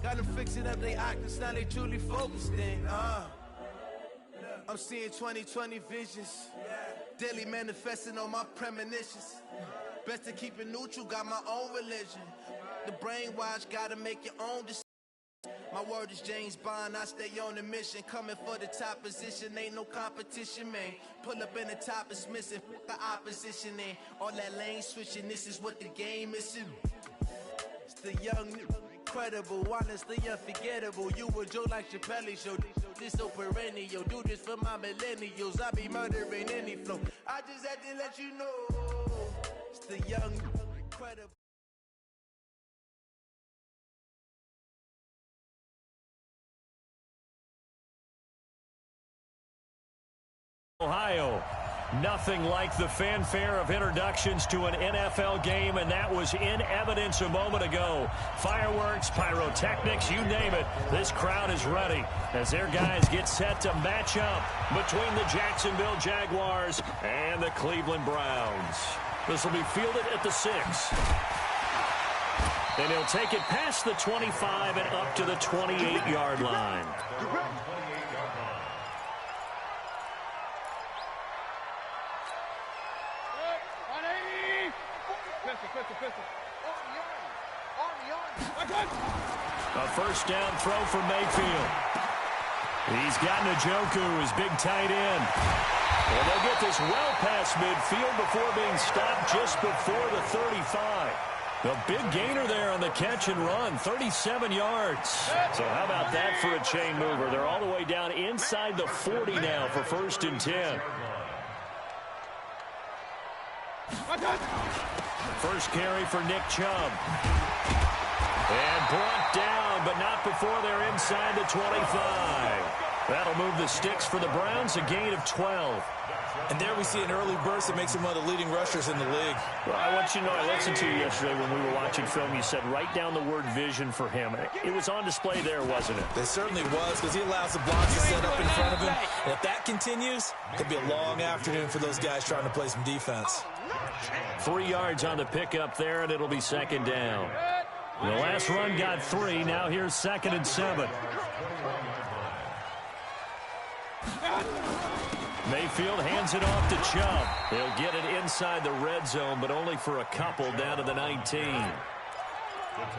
Got them fixing up they octaves, now they truly focused in. I'm seeing 20/20 visions. Daily manifesting on my premonitions. Best to keep it neutral, got my own religion. The brainwash, gotta make your own decision. My word is James Bond, I stay on the mission. Coming for the top position, ain't no competition, man. Pull up in the top, it's missing, the opposition in. All that lane switching, this is what the game is. It's the young, incredible, honestly unforgettable. You a Joe like Chappelle show, this so perennial. Do this for my millennials, I be murdering any flow. I just had to let you know, it's the young, incredible. Ohio, nothing like the fanfare of introductions to an NFL game, and that was in evidence a moment ago. Fireworks, pyrotechnics, you name it. This crowd is ready as their guys get set to match up between the Jacksonville Jaguars and the Cleveland Browns. This will be fielded at the 6. And he'll take it past the 25 and up to the 28-yard line. A first down throw for Mayfield. He's got Njoku, his big tight end. And they'll get this well past midfield before being stopped just before the 35. A big gainer there on the catch and run, 37 yards. So how about that for a chain mover? They're all the way down inside the 40 now for 1st and 10. First carry for Nick Chubb. And brought down, but not before they're inside the 25. That'll move the sticks for the Browns, a gain of 12. And there we see an early burst that makes him one of the leading rushers in the league. Well, I want you to know, I listened to you yesterday when we were watching film. You said write down the word vision for him. It was on display there, wasn't it? It certainly was, because he allows the blocks to set up in front of him. And if that continues, it could be a long afternoon for those guys trying to play some defense. 3 yards on the pickup there, and it'll be 2nd down. The last run got 3. Now here's 2nd and 7. Mayfield hands it off to Chubb. He'll get it inside the red zone, but only for a couple down to the 19.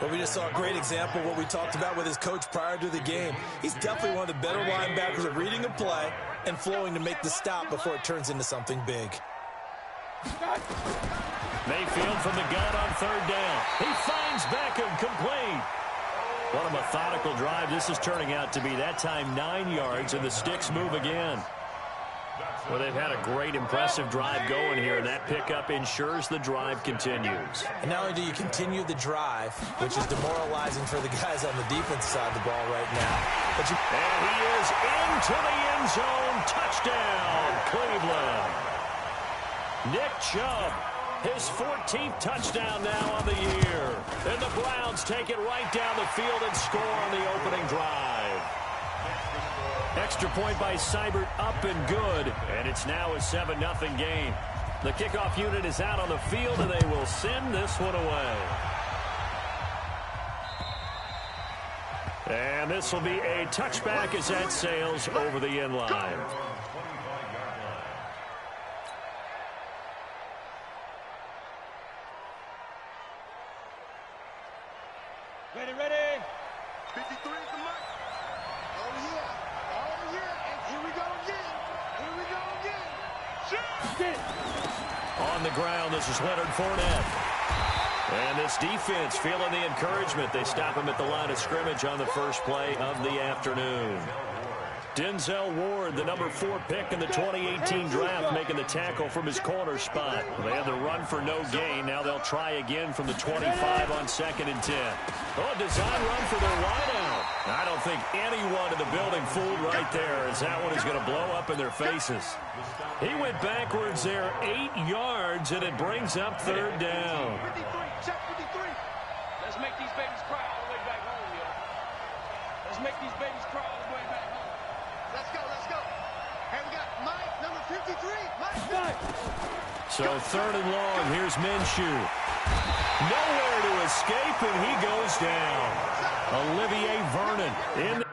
Well, we just saw a great example of what we talked about with his coach prior to the game. He's definitely one of the better linebackers at reading a play and flowing to make the stop before it turns into something big. Mayfield from the gun on 3rd down. He finds Beckham, complete. What a methodical drive this is turning out to be. That time 9 yards, and the sticks move again. Well, they've had a great, impressive drive going here, and that pickup ensures the drive continues. And not only do you continue the drive, which is demoralizing for the guys on the defense side of the ball right now. But and he is into the end zone. Touchdown, Cleveland. Nick Chubb, his 14th touchdown now on the year. And the Browns take it right down the field and score on the opening drive. Extra point by Seibert, up and good. And it's now a 7-0 game. The kickoff unit is out on the field, and they will send this one away. And this will be a touchback as that sails over the end line. Ready, ready. 53 is the mark. Oh, yeah. Oh, yeah. And here we go again. Here we go again. Shoot. On the ground, this is Leonard Fournette. And this defense feeling the encouragement. They stop him at the line of scrimmage on the first play of the afternoon. Denzel Ward, the number 4 pick in the 2018 draft, making the tackle from his corner spot. They had the run for no gain. Now they'll try again from the 25 on 2nd and 10. Oh, design run for their wideout. I don't think anyone in the building fooled right there, as that one is going to blow up in their faces. He went backwards there 8 yards, and it brings up 3rd down. 53, check 53. Let's make these babies cry all the way back home, yo. Let's make these babies cry all the way back home. Let's go, let's go. Hey, we got Mike, number 53. Mike. So 3rd and long, here's Minshew. Nowhere to escape, and he goes down. Olivier Vernon in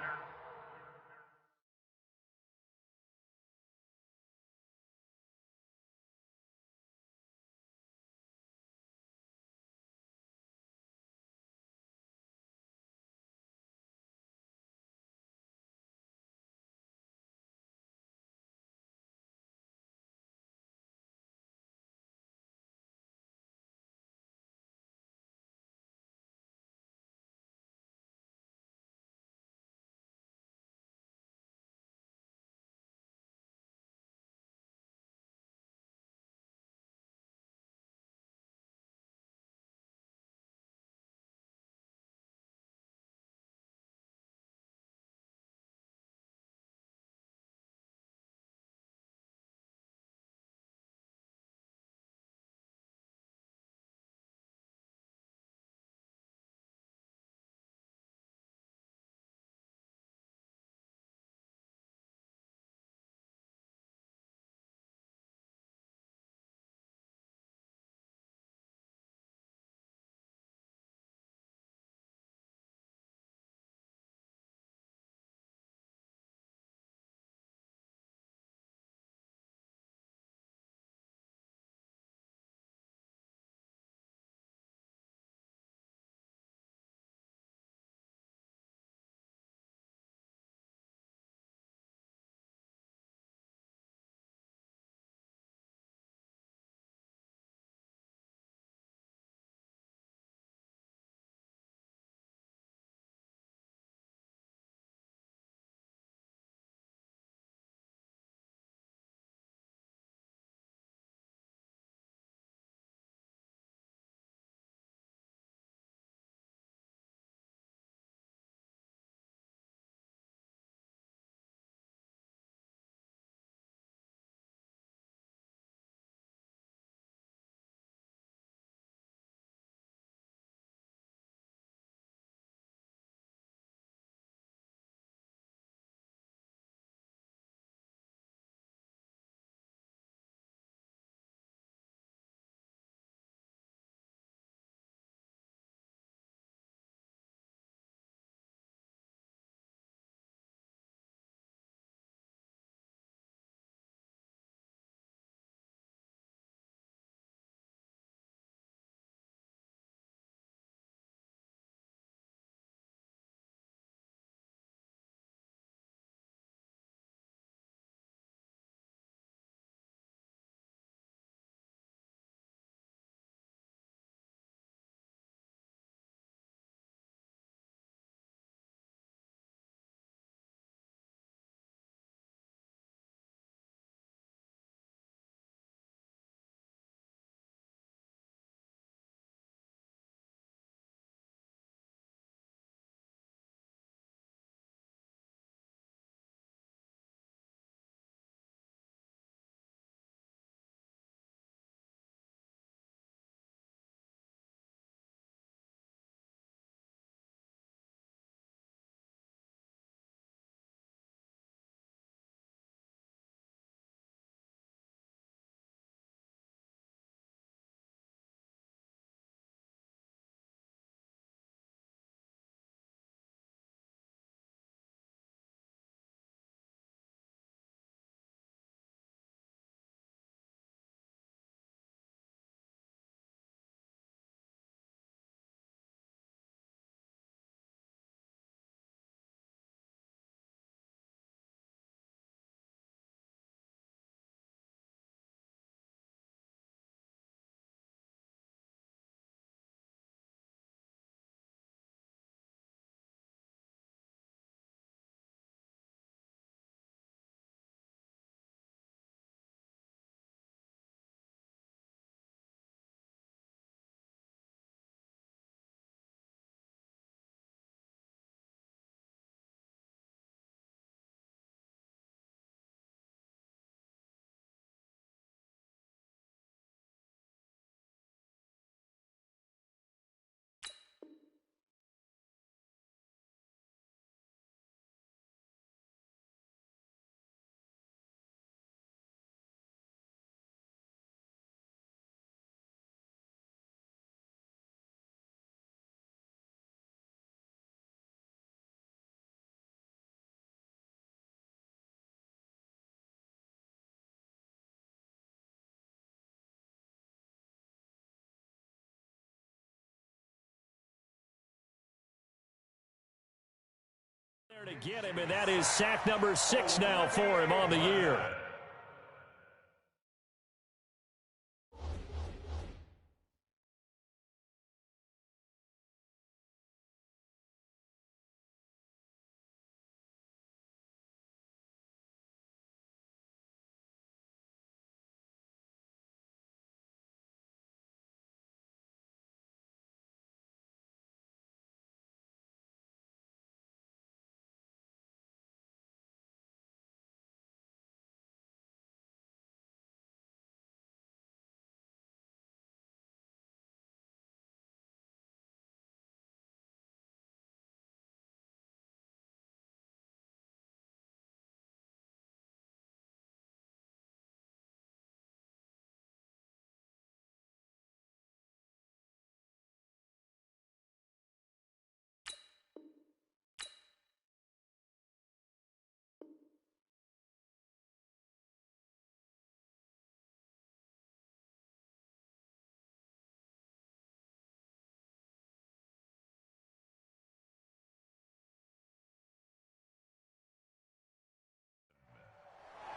To get him, and that is sack number 6 now for him on the year.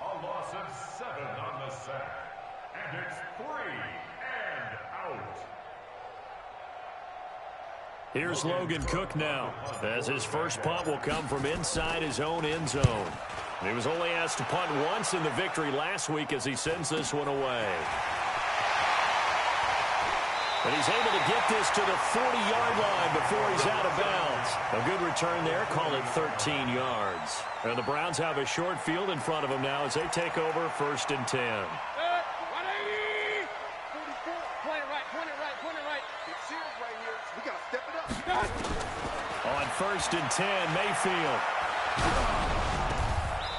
A loss of 7 on the sack. And it's 3 and out. Here's Logan Cook now, as his first punt will come from inside his own end zone. He was only asked to punt once in the victory last week as he sends this one away. And he's able to get this to the 40-yard line before he's out of bounds. A good return there, call it 13 yards. And the Browns have a short field in front of them now as they take over 1st and 10. 180! 44. Point it right. It's serious right here. We got to step it up. On 1st and 10, Mayfield.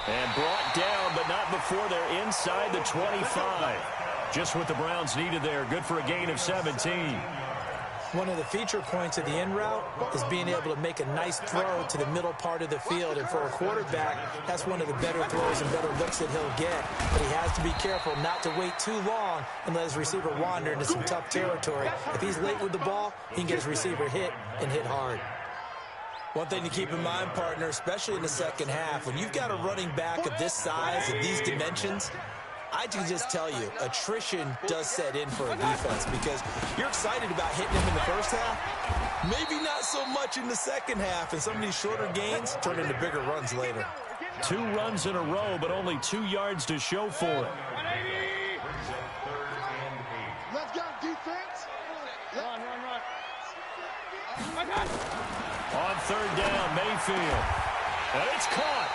And brought down, but not before they're inside the 25. Just what the Browns needed there. Good for a gain of 17. One of the feature points of the in route is being able to make a nice throw to the middle part of the field. And for a quarterback, that's one of the better throws and better looks that he'll get. But he has to be careful not to wait too long and let his receiver wander into some tough territory. If he's late with the ball, he can get his receiver hit and hit hard. One thing to keep in mind, partner, especially in the second half, when you've got a running back of this size, of these dimensions, I can just tell you, attrition does set in for a defense because you're excited about hitting him in the first half, maybe not so much in the second half, and some of these shorter gains turn into bigger runs later. 2 runs in a row, but only 2 yards to show for it. Let's go, defense. Run. On 3rd down, Mayfield. And it's caught.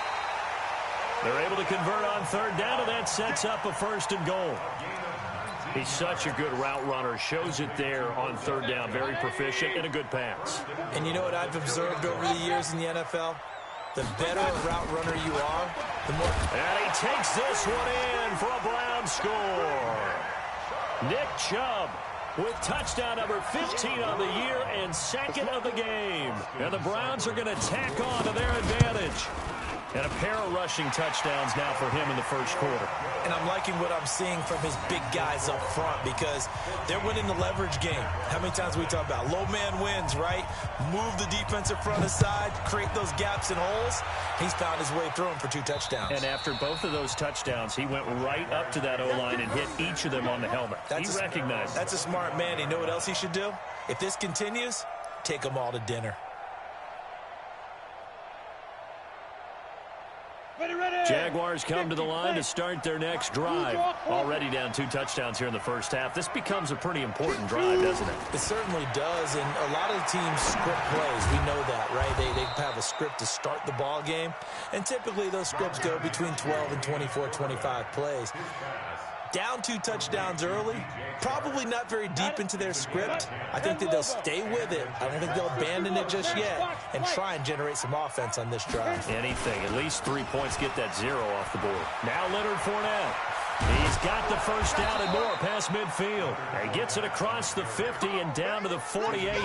They're able to convert on 3rd down, and that sets up a 1st and goal. He's such a good route runner. Shows it there on 3rd down. Very proficient and a good pass. And you know what I've observed over the years in the NFL? The better a route runner you are, the more... And he takes this one in for a Brown score. Nick Chubb with touchdown number 15 on the year and 2nd of the game. And the Browns are going to tack on to their advantage. And a pair of rushing touchdowns now for him in the first quarter. And I'm liking what I'm seeing from his big guys up front because they're winning the leverage game. How many times we talk about low man wins, right? Move the defensive front aside, create those gaps and holes. He's found his way through them for 2 touchdowns. And after both of those touchdowns, he went right up to that O-line and hit each of them on the helmet. He recognized That's a smart man. You know what else he should do? If this continues, take them all to dinner. Jaguars come to the line to start their next drive. Already down 2 touchdowns here in the first half. This becomes a pretty important drive, doesn't it? It certainly does, and a lot of the teams script plays. We know that, right? They have a script to start the ball game, and typically those scripts go between 12 and 24, 25 plays. Down 2 touchdowns early, probably not very deep into their script. I think that they'll stay with it. I don't think they'll abandon it just yet and try and generate some offense on this drive. Anything. At least 3 points, get that 0 off the board. Now Leonard Fournette. He's got the first down and more past midfield. He gets it across the 50 and down to the 48.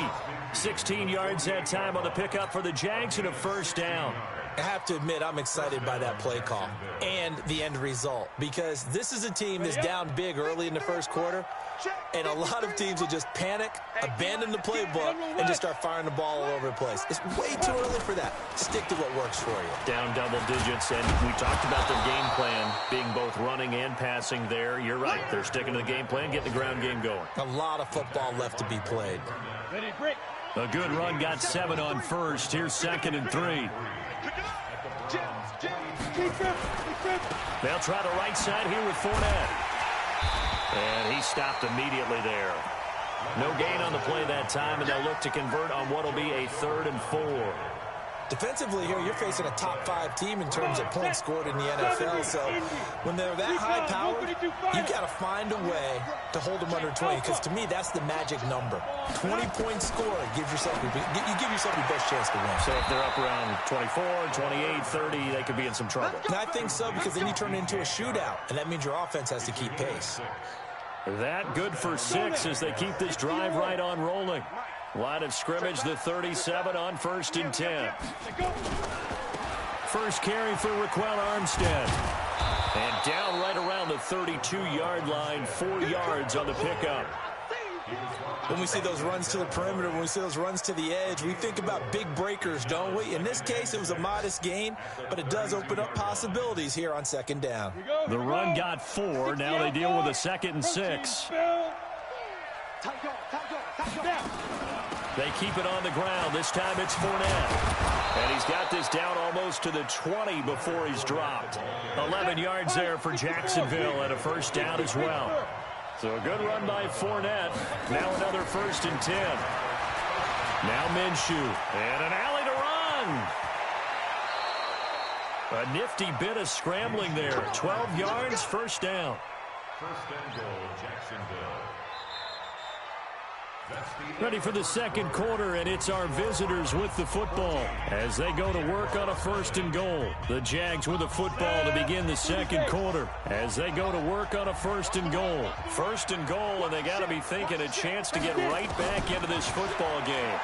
16 yards that time on the pickup for the Jags and a first down. I have to admit, I'm excited by that play call and the end result, because this is a team that's down big early in the first quarter, and a lot of teams will just panic, abandon the playbook, and just start firing the ball all over the place. It's way too early for that. Stick to what works for you. Down double digits, and we talked about their game plan being both running and passing there. You're right. They're sticking to the game plan, getting the ground game going. A lot of football left to be played. Ready, break. A good run, got 7 on first. Here's 2nd and 3. They'll try the right side here with Fournette. And he stopped immediately there. No gain on the play that time, and they'll look to convert on what will be a 3rd and 4. Defensively here, you're facing a top 5 team in terms of points scored in the NFL. So when they're that high powered, you got to find a way to hold them under 20, because to me, that's the magic number. 20 points scored gives yourself you give yourself your best chance to win. So if they're up around 24, 28, 30, they could be in some trouble. And I think so, because then you turn it into a shootout, and that means your offense has to keep pace. That good for 6 as they keep this drive right on rolling. Line of scrimmage, the 37 on 1st and 10. First carry for Raquel Armstead. And down right around the 32-yard line, 4 yards on the pickup. When we see those runs to the perimeter, when we see those runs to the edge, we think about big breakers, don't we? In this case, it was a modest gain, but it does open up possibilities here on 2nd down. The run got 4. Now they deal with a 2nd and 6. They keep it on the ground. This time it's Fournette. And he's got this down almost to the 20 before he's dropped. 11 yards there for Jacksonville and a 1st down as well. So a good run by Fournette. Now another 1st and 10. Now Minshew. And an alley to run. A nifty bit of scrambling there. 12 yards, 1st down. 1st and goal, Jacksonville. Ready for the 2nd quarter, and it's our visitors with the football as they go to work on a 1st and goal. The Jags with the football to begin the 2nd quarter as they go to work on a 1st and goal. 1st and goal, and they got to be thinking a chance to get right back into this football game.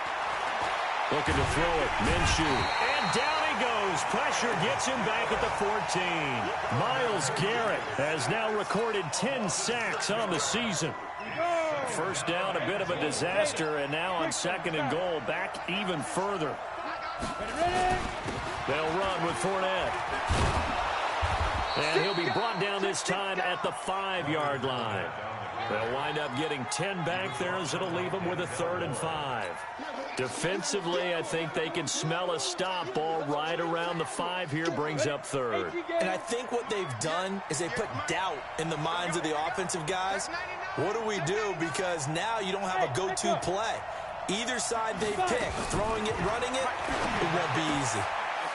Looking to throw it, Minshew, and down he goes. Pressure gets him back at the 14. Myles Garrett has now recorded 10 sacks on the season. 1st down, a bit of a disaster, and now on 2nd and goal, back even further. They'll run with Fournette. And he'll be brought down this time at the 5-yard line. They'll wind up getting 10 back there, as it'll leave them with a 3rd and 5. Defensively, I think they can smell a stop ball right around the 5 here, brings up 3rd. And I think what they've done is they put doubt in the minds of the offensive guys. What do we do? Because now you don't have a go-to play. Either side they pick, throwing it, running it, it won't be easy.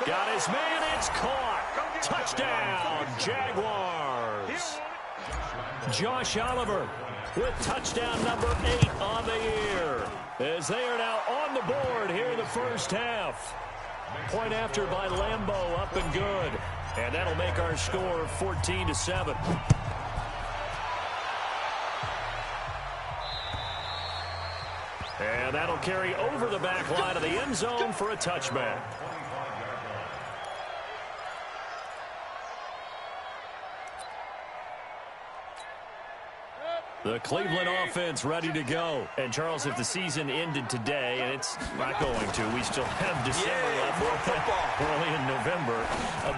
Got his man, it's caught. Touchdown, Jaguars. Josh Oliver with touchdown number 8 on the year, as they are now on the board here in the 1st half. Point after by Lambeau, up and good. And that'll make our score 14-7. And that'll carry over the back line of the end zone for a touchback. The Cleveland offense ready to go. And, Charles, if the season ended today, and it's not going to, we still have December left. We're only in November.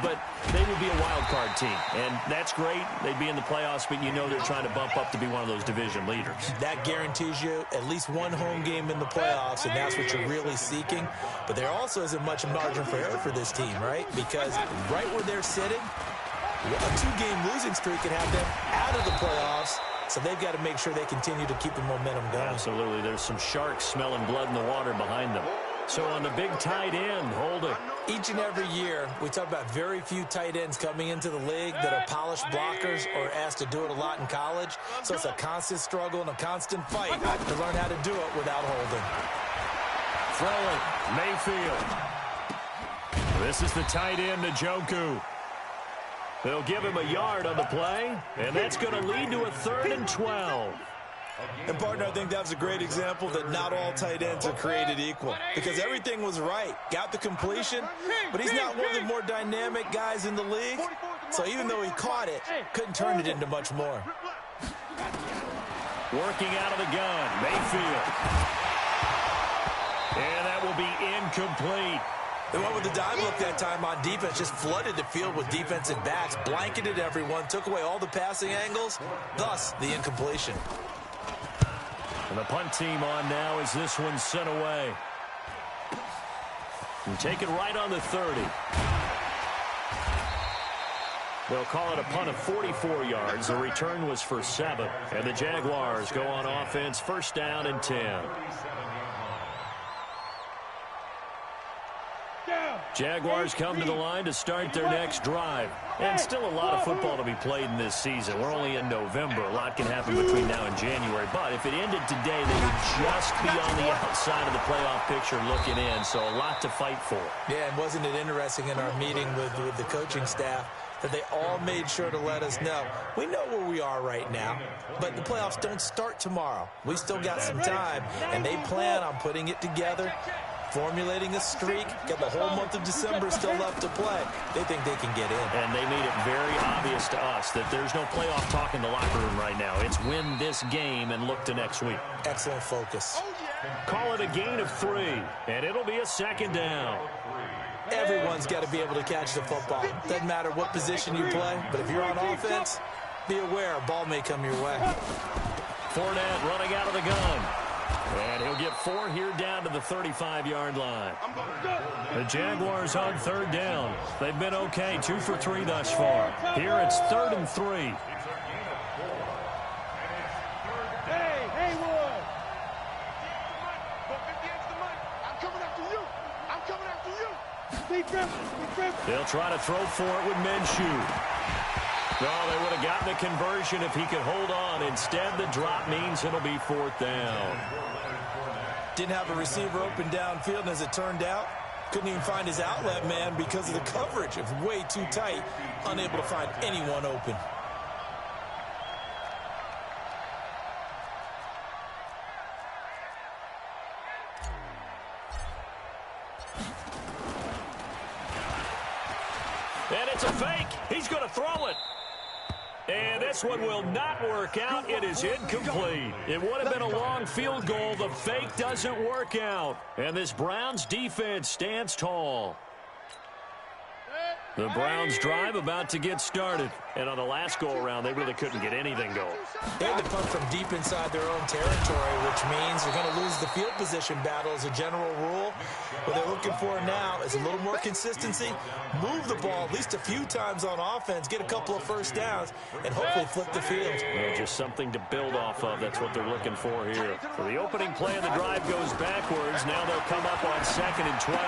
But they would be a wild card team. And that's great. They'd be in the playoffs, but you know they're trying to bump up to be one of those division leaders. That guarantees you at least one home game in the playoffs, and that's what you're really seeking. But there also isn't much margin for error for this team, right? Because right where they're sitting, a 2-game losing streak could have them out of the playoffs. So they've got to make sure they continue to keep the momentum going. Absolutely. There's some sharks smelling blood in the water behind them. So on the big tight end, Holden. Each and every year, we talk about very few tight ends coming into the league that are polished blockers or asked to do it a lot in college. So it's a constant struggle and a constant fight to learn how to do it without Holden. Throw it, Mayfield. This is the tight end, Njoku. They'll give him a yard on the play, and that's going to lead to a 3rd and 12. And, partner, I think that was a great example that not all tight ends are created equal because everything was right. Got the completion, but he's not one of the more dynamic guys in the league. So even though he caught it, couldn't turn it into much more. Working out of the gun, Mayfield. And that will be incomplete. They went with the dive look that time on defense, just flooded the field with defensive backs, blanketed everyone, took away all the passing angles, thus the incompletion. And the punt team on now as this one's sent away. And take it right on the 30. They'll call it a punt of 44 yards. The return was for 7. And the Jaguars go on offense, first down and 10. Jaguars come to the line to start their next drive. And still a lot of football to be played in this season. We're only in November. A lot can happen between now and January. But if it ended today, they would just be on the outside of the playoff picture looking in. So a lot to fight for. Yeah, and wasn't it interesting in our meeting with the coaching staff that they all made sure to let us know. We know where we are right now, but the playoffs don't start tomorrow. We still got some time, and they plan on putting it together, formulating a streak, got the whole month of December still left to play. They think they can get in. And they made it very obvious to us that there's no playoff talk in the locker room right now. It's win this game and look to next week. Excellent focus. Call it a gain of 3, and it'll be a second down. Everyone's got to be able to catch the football. Doesn't matter what position you play, but if you're on offense, be aware a ball may come your way. Fournette running out of the gun. And he'll get 4 here down to the 35-yard line. The Jaguars on third down. They've been okay, 2 for 3 thus far. Here it's 3rd and 3. Hey, Haywood! I'm coming after you! I'm coming after you! They'll try to throw for it with Minshew. No, they would have gotten the conversion if he could hold on. Instead, the drop means it'll be 4th down. Didn't have a receiver open downfield, and as it turned out, couldn't even find his outlet man because of the coverage. It was way too tight, unable to find anyone open. And it's a fake. He's going to throw it. And this one will not work out. It is incomplete. It would have been a long field goal. The fake doesn't work out. And this Browns defense stands tall. The Browns drive about to get started. And on the last go-around, they really couldn't get anything going. They had to punt from deep inside their own territory, which means they're going to lose the field position battle as a general rule. What they're looking for now is a little more consistency, move the ball at least a few times on offense, get a couple of first downs, and hopefully flip the field. Yeah, just something to build off of. That's what they're looking for here. So the opening play of the drive goes backwards. Now they'll come up on 2nd and 12.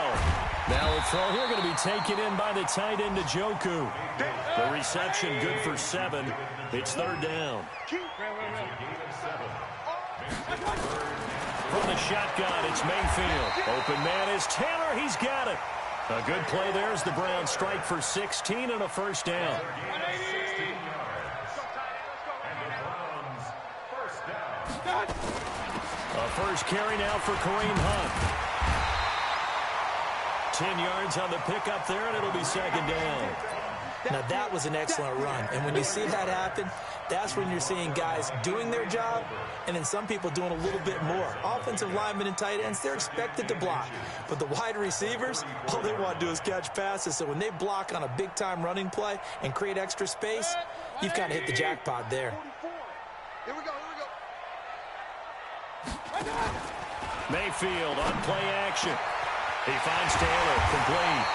Now the throw here going to be taken in by the tight end Njoku. The reception good for 7. It's 3rd down. From the shotgun, it's Mayfield. Open man is Taylor. He's got it. A good play there as the Browns strike for 16 and a first down. A first carry now for Kareem Hunt. 10 yards on the pickup there, and it'll be 2nd down. Now, that was an excellent run. And when you see that happen, that's when you're seeing guys doing their job and then some people doing a little bit more. Offensive linemen and tight ends, they're expected to block. But the wide receivers, all they want to do is catch passes. So when they block on a big-time running play and create extra space, you've kind of hit the jackpot there. Here we go. Mayfield on play action. He finds Taylor, complete.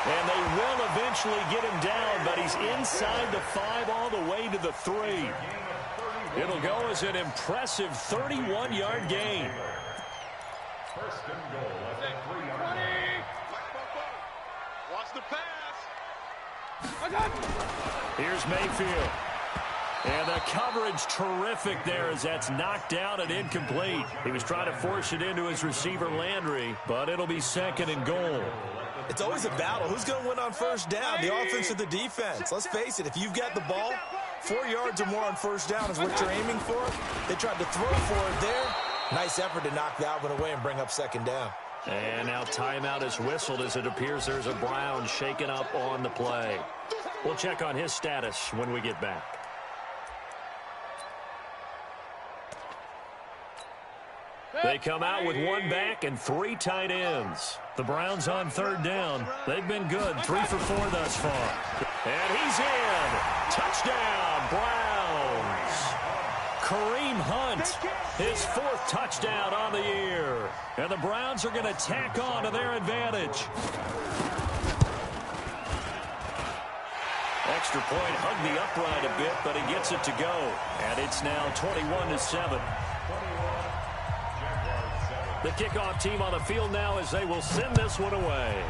And they will eventually get him down, but he's inside the 5 all the way to the 3. It'll go as an impressive 31-yard gain. First and goal at the 3-yard line. Watch the pass. Here's Mayfield. And the coverage terrific there as that's knocked down and incomplete. He was trying to force it into his receiver Landry, but it'll be 2nd and goal. It's always a battle. Who's going to win on first down, the offense or the defense? Let's face it, if you've got the ball, 4 yards or more on first down is what you're aiming for. They tried to throw for it there. Nice effort to knock that one away and bring up second down. And now timeout is whistled as it appears there's a Brown shaken up on the play. We'll check on his status when we get back. They come out with one back and 3 tight ends. The Browns on third down. They've been good, 3 for 4 thus far. And he's in. Touchdown, Browns. Kareem Hunt, his 4th touchdown on the year. And the Browns are going to tack on to their advantage. Extra point, hugged the upright a bit, but he gets it to go. And it's now 21-7. The kickoff team on the field now as they will send this one away.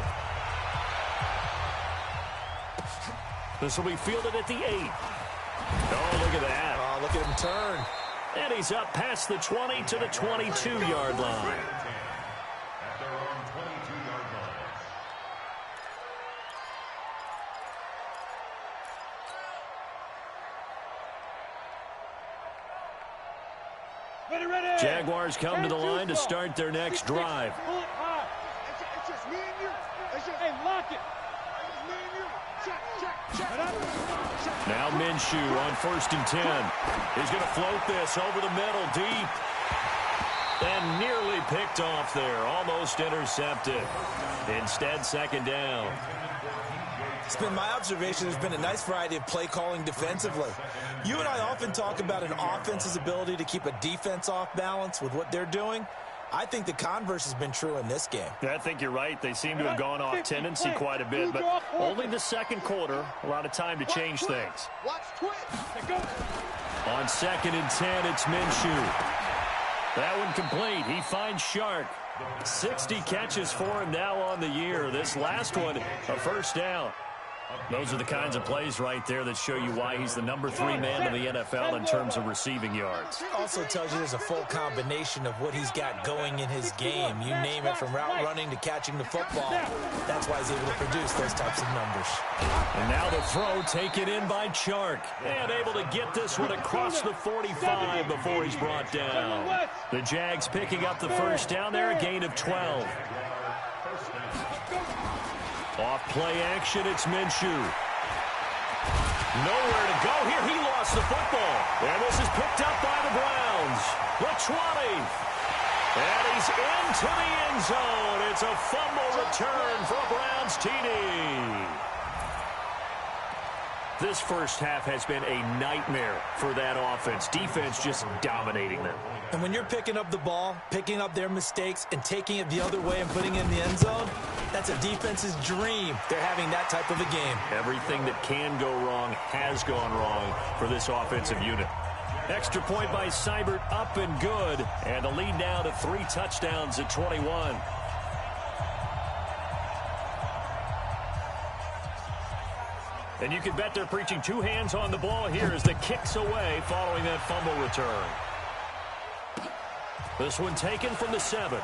This will be fielded at the 8. Oh, look at that. Oh, look at him turn. And he's up past the 20 to the 22-yard line. At their own 22-yard line. Jaguars come to the line to start their next drive. It's just me and you. Hey, lock it. It's me and you. Check. Now Minshew on 1st and 10. He's going to float this over the middle, deep. And nearly picked off there. Almost intercepted. Instead, second down. It's been my observation there's been a nice variety of play calling defensively. You and I often talk about an offense's ability to keep a defense off balance with what they're doing. I think the converse has been true in this game. I think you're right. They seem to have gone off tendency quite a bit, but only the second quarter. A lot of time to change things. Watch twitch. On 2nd and 10, it's Minshew. That one complete. He finds Shark. 60 catches for him now on the year. This last one, a first down. Those are the kinds of plays right there that show you why he's the number 3 man in the NFL in terms of receiving yards. Also tells you there's a full combination of what he's got going in his game. You name it, from route running to catching the football. That's why he's able to produce those types of numbers. And now the throw taken in by Chark. And able to get this one across the 45 before he's brought down. The Jags picking up the first down there, a gain of 12. Off play action, it's Minshew. Nowhere to go here. He lost the football. And this is picked up by the Browns. The 20. And he's into the end zone. It's a fumble return for a Browns TD. This first half has been a nightmare for that offense. Defense just dominating them. And when you're picking up the ball, picking up their mistakes, and taking it the other way and putting it in the end zone, that's a defense's dream. They're having that type of a game. Everything that can go wrong has gone wrong for this offensive unit. Extra point by Seibert, up and good. And the lead now to 3 touchdowns at 21. And you can bet they're preaching 2 hands on the ball here as the kick's away following that fumble return. This one taken from the 7.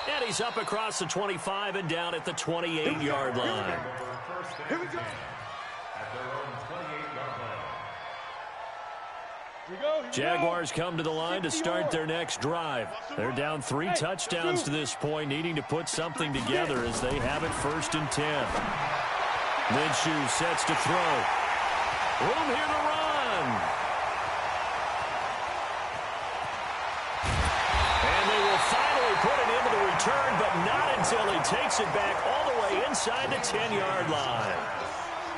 And he's up across the 25 and down at the 28-yard line. Here we go. At their own 28-yard line. Jaguars come to the line to start their next drive. They're down 3 touchdowns to this point, needing to put something together as they have it 1st and 10. Minshew sets to throw. Room here to run. And they will finally put it into the return, but not until he takes it back all the way inside the 10-yard line.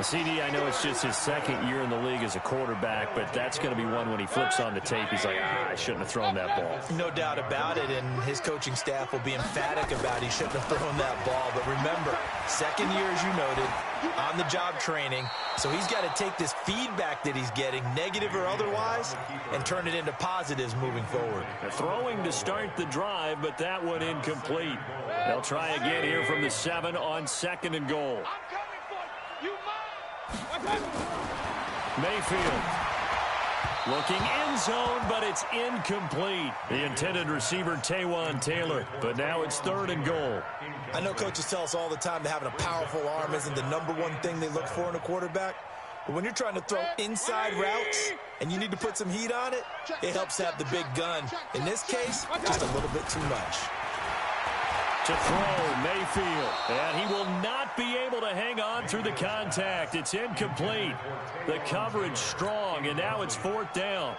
CD, I know it's just his 2nd year in the league as a quarterback, but that's going to be one when he flips on the tape, he's like, I shouldn't have thrown that ball. No doubt about it, and his coaching staff will be emphatic about he shouldn't have thrown that ball. But remember, 2nd year, as you noted, on-the-job training, so he's got to take this feedback that he's getting, negative or otherwise, and turn it into positives moving forward. Throwing to start the drive, but that one incomplete. They'll try again here from the 7 on 2nd and goal. Mayfield. Looking end zone, but it's incomplete. The intended receiver, Taywan Taylor. But now it's 3rd and goal. I know coaches tell us all the time that having a powerful arm isn't the #1 thing they look for in a quarterback. But when you're trying to throw inside routes and you need to put some heat on it, it helps to have the big gun. In this case, just a little bit too much. To throw, Mayfield. And he will not be able to hang on through the contact. It's incomplete. The coverage strong, and now it's 4th down.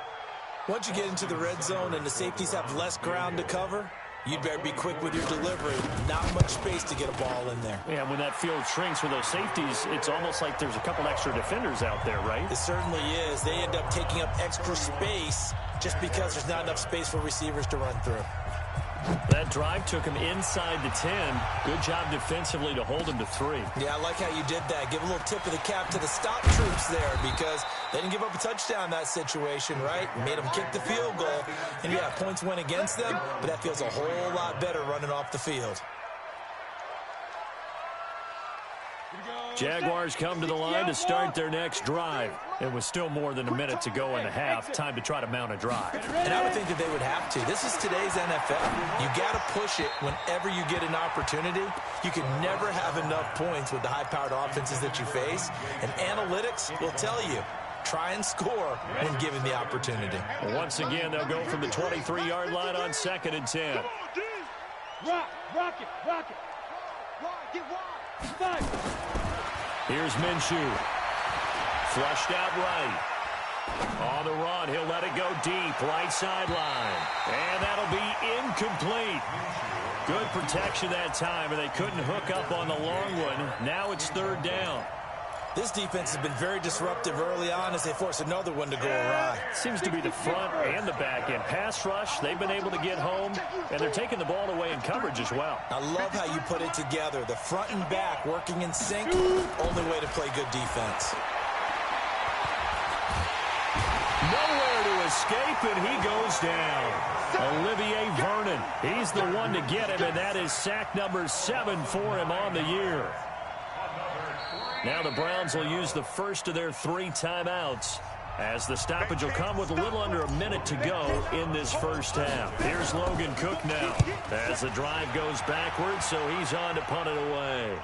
Once you get into the red zone and the safeties have less ground to cover, you'd better be quick with your delivery. Not much space to get a ball in there. Yeah, when that field shrinks with those safeties, it's almost like there's a couple extra defenders out there, right? It certainly is. They end up taking up extra space just because there's not enough space for receivers to run through. That drive took him inside the 10. Good job defensively to hold him to 3. Yeah, I like how you did that. Give a little tip of the cap to the stop troops there because they didn't give up a touchdown in that situation, right? Made them kick the field goal. And, yeah, points went against them, but that feels a whole lot better running off the field. Jaguars come to the line to start their next drive. It was still more than a minute to go in the half. Time to try to mount a drive. And I would think that they would have to. This is today's NFL. You got to push it whenever you get an opportunity. You can never have enough points with the high-powered offenses that you face. And analytics will tell you, try and score when given the opportunity. Once again, they'll go from the 23-yard line on 2nd and 10. Rock it. Get wide. Here's Minshew. Flushed out right. On the run, he'll let it go deep, right sideline. And that'll be incomplete. Good protection that time, and they couldn't hook up on the long one. Now it's 3rd down. This defense has been very disruptive early on as they force another one to go awry. Seems to be the front and the back end. Pass rush, they've been able to get home, and they're taking the ball away in coverage as well. I love how you put it together. The front and back working in sync, only way to play good defense. Nowhere to escape, and he goes down. Olivier Vernon, he's the one to get him, and that is sack number 7 for him on the year. Now the Browns will use the first of their 3 timeouts as the stoppage will come with a little under a minute to go in this first half. Here's Logan Cook now as the drive goes backwards, so he's on to punt it away.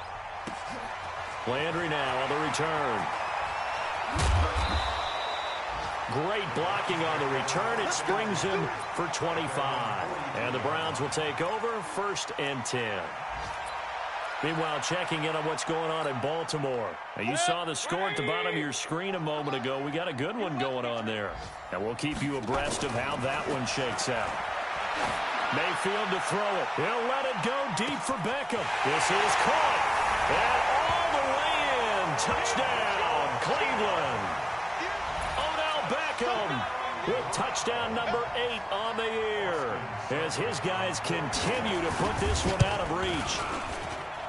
Landry now on the return. Great blocking on the return. It springs him for 25. And the Browns will take over 1st and 10. Meanwhile, checking in on what's going on in Baltimore. Now, you saw the score at the bottom of your screen a moment ago. We got a good one going on there. And we'll keep you abreast of how that one shakes out. Mayfield to throw it. He'll let it go deep for Beckham. This is caught. And all the way in. Touchdown, Cleveland. Odell Beckham with touchdown number 8 on the year as his guys continue to put this one out of reach.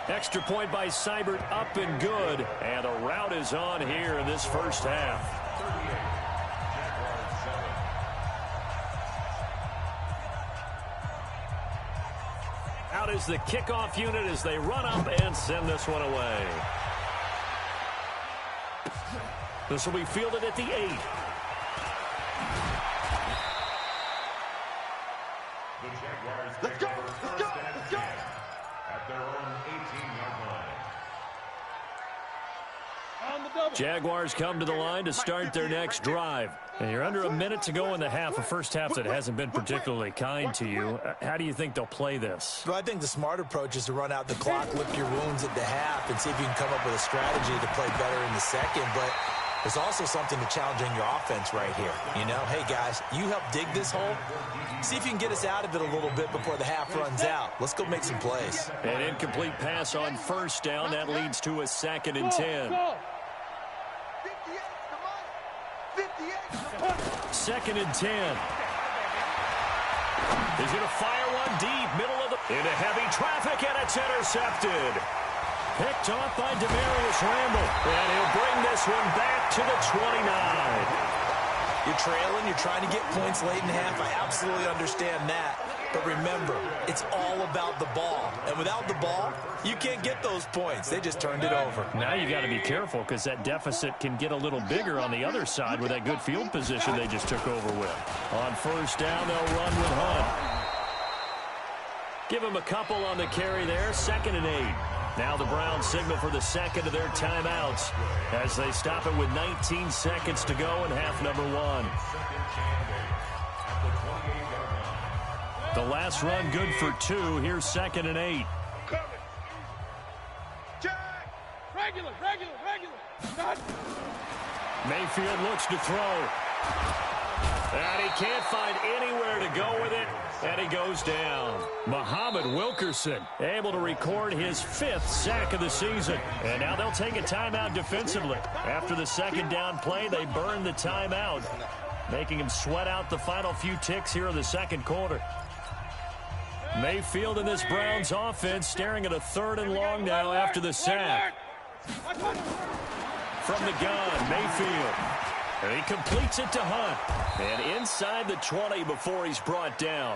Extra point by Seibert, up and good. And the route is on here in this first half. Out is the kickoff unit as they run up and send this one away. This will be fielded at the 8. Let's go. At their own 18-yard line. Jaguars come to the line to start their next drive. And you're under a minute to go in the half, a first half that hasn't been particularly kind to you. How do you think they'll play this? Well, I think the smart approach is to run out the clock, lick your wounds at the half, and see if you can come up with a strategy to play better in the second. But there's also something to challenging your offense right here. You know, hey, guys, you help dig this hole. See if you can get us out of it a little bit before the half runs out. Let's go make some plays. An incomplete pass on first down. That leads to a 2nd and 10. 2nd and 10. He's going to fire one deep, middle of the... into heavy traffic, and it's intercepted. Picked off by Demarius Randall. And he'll bring this one back to the 29. You're trailing, you're trying to get points late in the half. I absolutely understand that. But remember, it's all about the ball. And without the ball, you can't get those points. They just turned it over. Now you got to be careful because that deficit can get a little bigger on the other side with that good field position they just took over with. On first down, they'll run with Hunt. Give him a couple on the carry there. 2nd and 8. Now the Browns signal for the second of their timeouts as they stop it with 19 seconds to go in half number 1. The last run good for 2. Here's 2nd and 8. Regular. Mayfield looks to throw. And he can't find anywhere to go with it. And he goes down. Muhammad Wilkerson able to record his 5th sack of the season. And now they'll take a timeout defensively. After the second down play, they burn the timeout, making him sweat out the final few ticks here in the second quarter. Mayfield and this Browns offense staring at a 3rd and long now after the sack. From the gun, Mayfield. And he completes it to Hunt. And inside the 20 before he's brought down.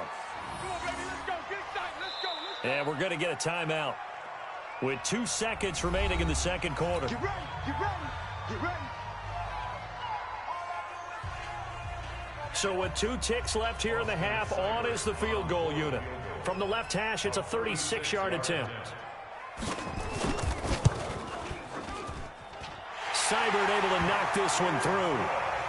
And we're going to get a timeout with 2 seconds remaining in the second quarter. Get ready. So with 2 ticks left here in the half, on is the field goal unit. From the left hash, it's a 36-yard attempt. Seibert able to knock this one through.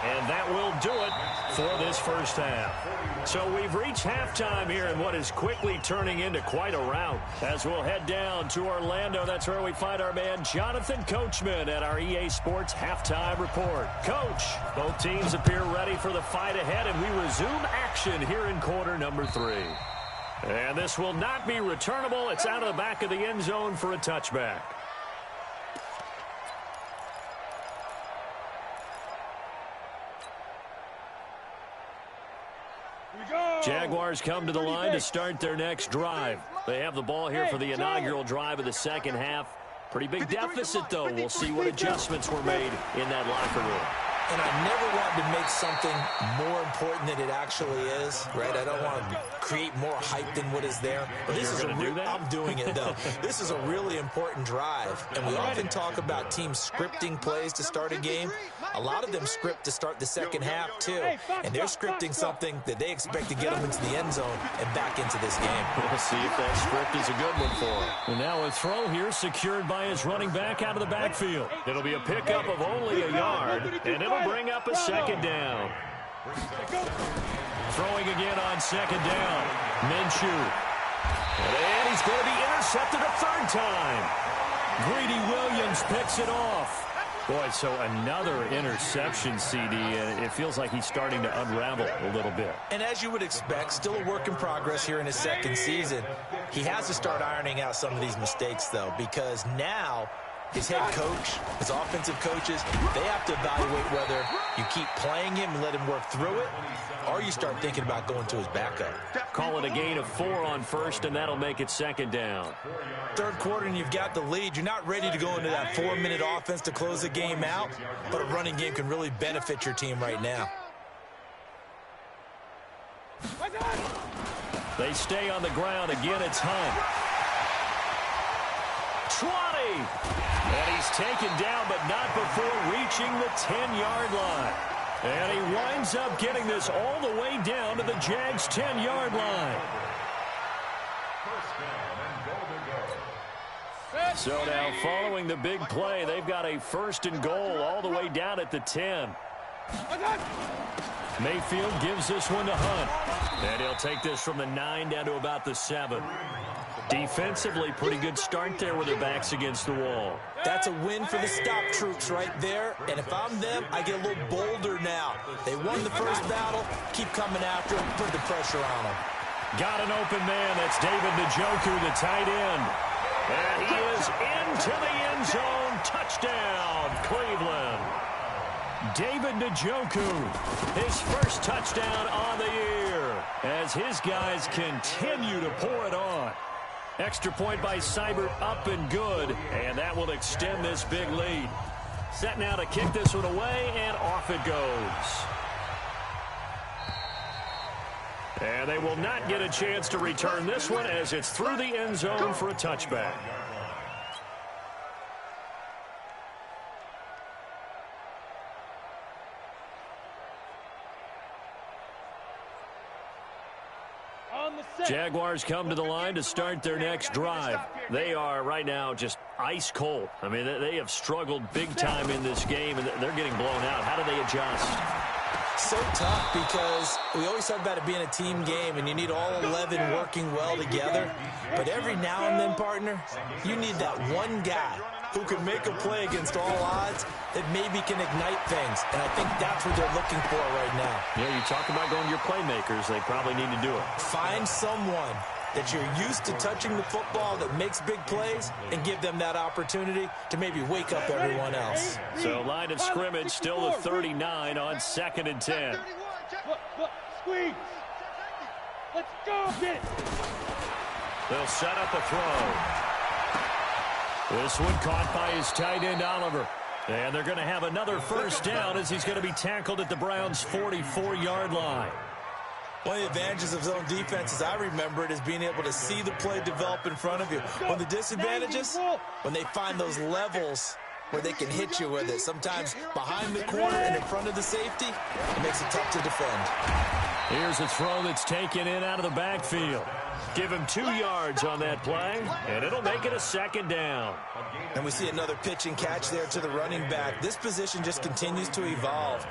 And that will do it for this first half. So we've reached halftime here in what is quickly turning into quite a rout. As we'll head down to Orlando, that's where we find our man Jonathan Coachman at our EA Sports Halftime Report. Coach, both teams appear ready for the fight ahead, and we resume action here in quarter number 3. And this will not be returnable. It's out of the back of the end zone for a touchback. Jaguars come to the line to start their next drive. They have the ball here for the inaugural drive of the second half. Pretty big deficit, though. We'll see what adjustments were made in that locker room. And I never wanted to make something more important than it actually is, right? I don't want to create more hype than what is there. But this is I'm doing it, though. This is a really important drive. And we often talk about teams scripting plays to start a game. A lot of them script to start the second half, too. And they're scripting something that they expect to get them into the end zone and back into this game. We'll see if that script is a good one for him. And now a throw here secured by his running back out of the backfield. It'll be a pickup of only a yard, and it'll bring up a second down. Throwing again on second down. Minshew. And he's going to be intercepted a 3rd time. Greedy Williams picks it off. Boy, so another interception, CD, and it feels like he's starting to unravel a little bit. And as you would expect, still a work in progress here in his second season. He has to start ironing out some of these mistakes, though, because now his head coach, his offensive coaches, they have to evaluate whether you keep playing him and let him work through it, or you start thinking about going to his backup. Call it a gain of 4 on first, and that'll make it second down. Third quarter, and you've got the lead. You're not ready to go into that 4-minute offense to close the game out, but a running game can really benefit your team right now. They stay on the ground. Again, it's Hunt. 20! And he's taken down, but not before reaching the 10-yard line. And he winds up getting this all the way down to the Jags' 10-yard line. So now, following the big play, they've got a 1st and goal all the way down at the 10. Mayfield gives this one to Hunt. And he'll take this from the 9 down to about the 7. Defensively, pretty good start there with their backs against the wall. That's a win for the stop troops right there. And if I'm them, I get a little bolder now. They won the first battle. Keep coming after them. Put the pressure on them. Got an open man. That's David Njoku, the tight end. And he is into the end zone. Touchdown, Cleveland. David Njoku, his first touchdown on the year as his guys continue to pour it on. Extra point by Seibert, up and good, and that will extend this big lead. Set now to kick this one away, and off it goes. And they will not get a chance to return this one as it's through the end zone for a touchback. Jaguars come to the line to start their next drive. They are right now just ice cold. I mean, they have struggled big time in this game, and they're getting blown out. How do they adjust? So tough because we always talk about it being a team game, and you need all 11 working well together. But every now and then, partner, you need that one guy who can make a play against all odds that maybe can ignite things. And I think that's what they're looking for right now. Yeah, you talk about going to your playmakers. They probably need to do it. Find someone that you're used to touching the football that makes big plays and give them that opportunity to maybe wake up everyone else. So line of scrimmage still the 39 on 2nd and 10. Look, squeeze. Let's go, get it. They'll set up a throw. This one caught by his tight end, Oliver. And they're going to have another first down as he's going to be tackled at the Browns' 44-yard line. One of the advantages of zone defense, as I remember it, is being able to see the play develop in front of you. One of the disadvantages, when they find those levels where they can hit you with it, sometimes behind the corner and in front of the safety, it makes it tough to defend. Here's a throw that's taken in out of the backfield. Give him 2 yards on that play, and it'll make it a 2nd down. And we see another pitch and catch there to the running back. This position just continues to evolve.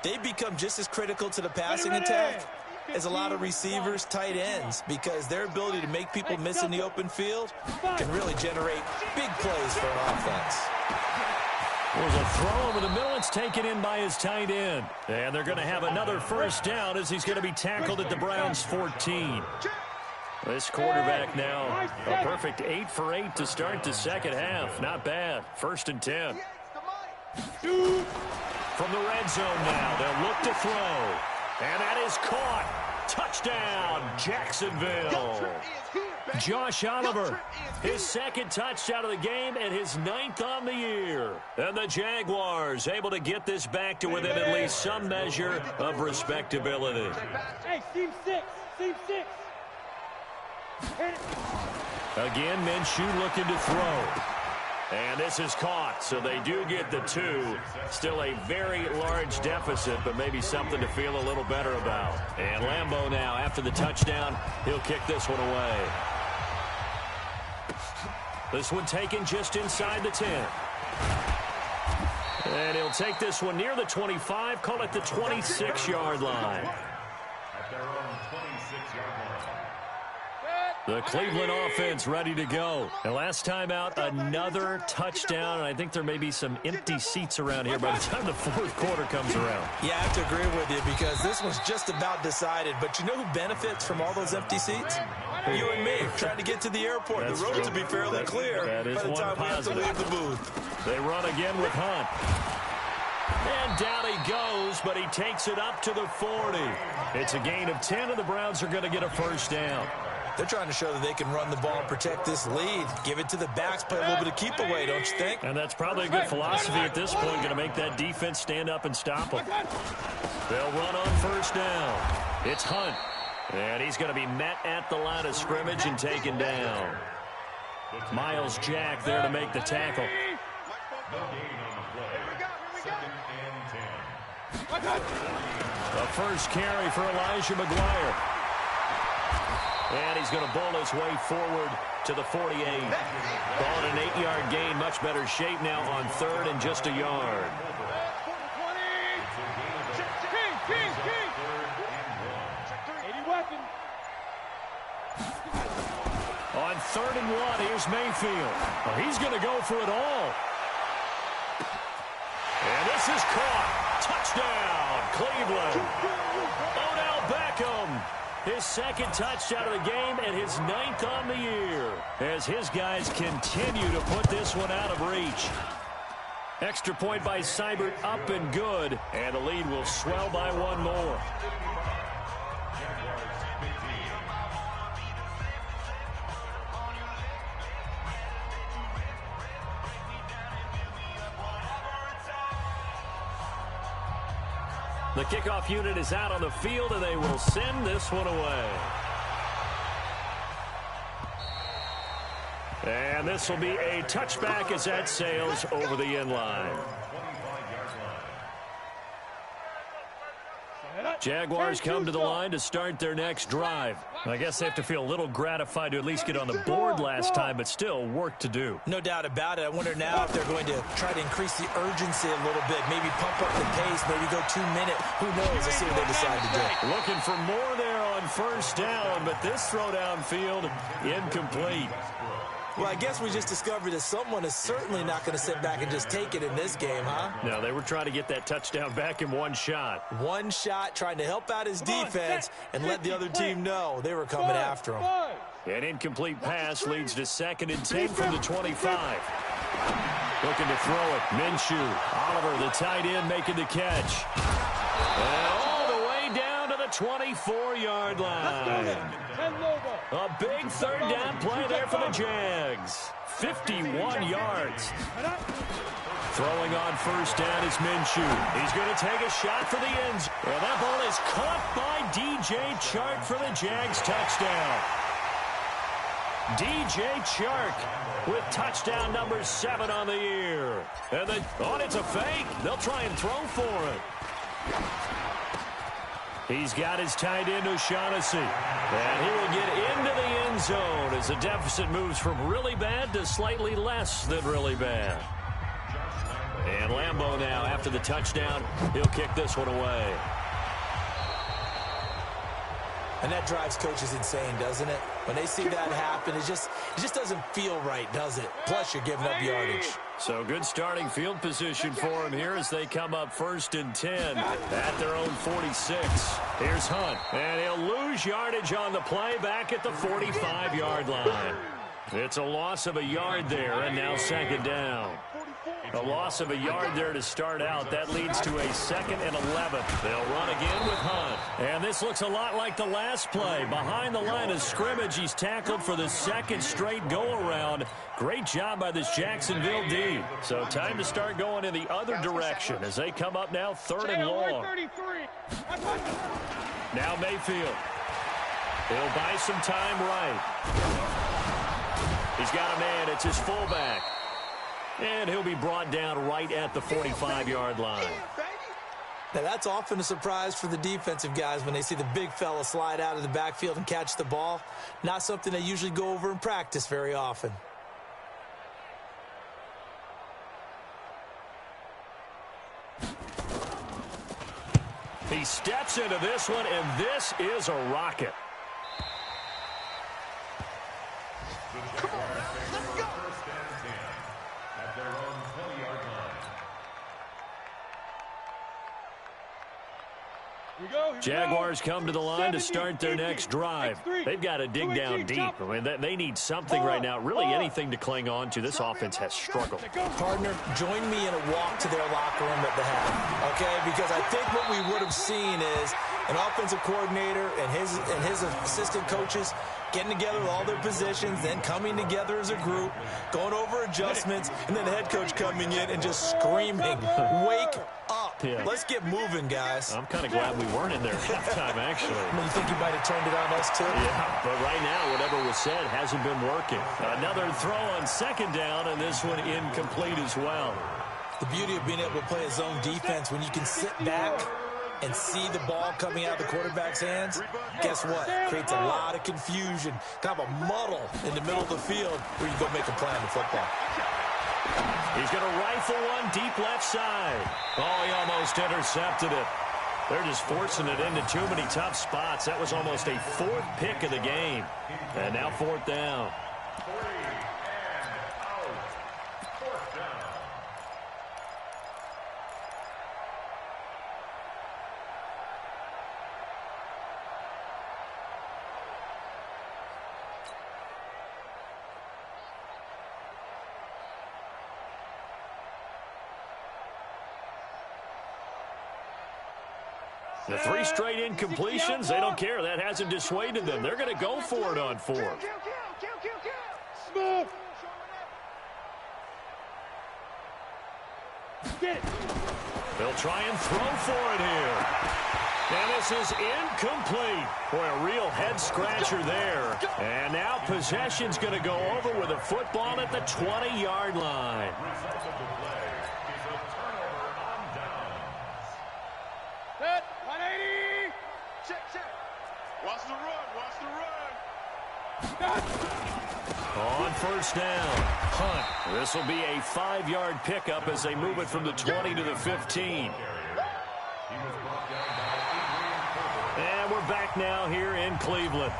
They become just as critical to the passing attack as a lot of receivers, tight ends, because their ability to make people miss in the open field can really generate big plays for an offense. There's a throw over the middle. It's taken in by his tight end. And they're going to have another first down as he's going to be tackled at the Browns' 14. This quarterback now a perfect 8 for 8 to start the second half. Not bad. 1st and 10. From the red zone now, they'll look to throw. And that is caught. Touchdown, Jacksonville. Josh Oliver, his 2nd touchdown of the game and his 9th on the year. And the Jaguars able to get this back to within at least some measure of respectability. Hey, team 6. Again, Minshew looking to throw. And this is caught, so they do get the 2. Still a very large deficit, but maybe something to feel a little better about. And Lambeau now, after the touchdown, he'll kick this one away. This one taken just inside the 10. And he'll take this one near the 25, call it the 26-yard line. At their own 26-yard line. The Cleveland offense ready to go. And last time out, another touchdown. And I think there may be some empty seats around here by the time the 4th quarter comes around. Yeah, I have to agree with you because this one's just about decided. But you know who benefits from all those empty seats? You and me, trying to get to the airport. That's the roads true. will be fairly clear that is by the one time positive. we have to leave the booth. They run again with Hunt. And down he goes, but he takes it up to the 40. It's a gain of 10, and the Browns are going to get a first down. They're trying to show that they can run the ball and protect this lead. Give it to the backs, play a little bit of keep away, don't you think? And that's probably a good philosophy at this point, going to make that defense stand up and stop them. They'll run on first down. It's Hunt. And he's going to be met at the line of scrimmage and taken down. Miles Jack there to make the tackle. No gain on the play. 2nd and 10. The first carry for Elijah McGuire. And he's going to bowl his way forward to the 48. Ball at an 8-yard gain. Much better shape now on 3rd and just a yard. On 3rd and 1, here's Mayfield. Well, he's going to go for it all. And this is caught. Touchdown, Cleveland. Odell Beckham. His 2nd touchdown of the game and his 9th on the year as his guys continue to put this one out of reach. Extra point by Seibert up and good, and the lead will swell by 1 more. The kickoff unit is out on the field, and they will send this one away. And this will be a touchback as that sails over the end line. Jaguars come to the line to start their next drive. I guess they have to feel a little gratified to at least get on the board last time, but still work to do. No doubt about it. I wonder now if they're going to try to increase the urgency a little bit, maybe pump up the pace, maybe go 2 minute. Who knows? Let's see what they decide to do. Looking for more there on first down, but this throw downfield incomplete. Well, I guess we just discovered that someone is certainly not going to sit back and just take it in this game, huh? No, they were trying to get that touchdown back in one shot. One shot, trying to help out his defense and let the other team know they were coming after him. An incomplete pass leads to 2nd and 10 from the 25. Looking to throw it. Minshew. Oliver, the tight end, making the catch. And all the way down to the 24-yard line. A big third down play there for the Jags. 51 yards. Throwing on first down is Minshew. He's going to take a shot for the end zone. And that ball is caught by D.J. Chark for the Jags touchdown. D.J. Chark with touchdown number 7 on the year. And it's a fake. They'll try and throw for it. He's got his tight end, O'Shaughnessy. And he will get into the end zone as the deficit moves from really bad to slightly less than really bad. And Lambeau now, after the touchdown, he'll kick this one away. And that drives coaches insane, doesn't it? When they see that happen, it just doesn't feel right, does it? Plus, you're giving up yardage. So good starting field position for him here as they come up 1st and 10 at their own 46. Here's Hunt, and he'll lose yardage on the play back at the 45-yard line. It's a loss of a yard there, and now 2nd down. A loss of a yard there to start out. That leads to a 2nd and 11. They'll run again with Hunt. And this looks a lot like the last play. Behind the line of scrimmage, he's tackled for the 2nd straight go-around. Great job by this Jacksonville D. So time to start going in the other direction as they come up now 3rd and long. Now Mayfield. He'll buy some time right. He's got a man. It's his fullback. And he'll be brought down right at the 45-yard line. Now, that's often a surprise for the defensive guys when they see the big fella slide out of the backfield and catch the ball. Not something they usually go over in practice very often. He steps into this one, and this is a rocket. Jaguars come to the line to start their next drive. They've got to dig down deep. I mean, they need something right now, really anything to cling on to. This offense has struggled. Partner, join me in a walk to their locker room at the half, okay? Because I think what we would have seen is an offensive coordinator and his assistant coaches getting together with all their positions, then coming together as a group, going over adjustments, and then the head coach coming in and just screaming, wake up. Yeah. Let's get moving, guys. I'm kind of glad we weren't in there at halftime, actually. I mean, you think you might have turned it on us, too? Yeah, but right now, whatever was said hasn't been working. Another throw on 2nd down, and this one incomplete as well. The beauty of being able to play a zone defense when you can sit back and see the ball coming out of the quarterback's hands, guess what? Creates a lot of confusion, kind of a muddle in the middle of the field where you go make a play on the football. He's going to rifle one deep left side. Oh, he almost intercepted it. They're just forcing it into too many tough spots. That was almost a 4th pick of the game. And now 4th down. The 3 straight incompletions, they don't care. That hasn't dissuaded them. They're going to go for it on 4. Smooth. Get it. They'll try and throw for it here. And this is incomplete. Boy, a real head-scratcher there. And now possession's going to go over with a football at the 20-yard line. Result of the play is a turnover on downs. Set, 180. Check, check. Watch the run, watch the run. On first down, Hunt. This will be a 5-yard pickup as they move it from the 20 to the 15. And we're back now here in Cleveland.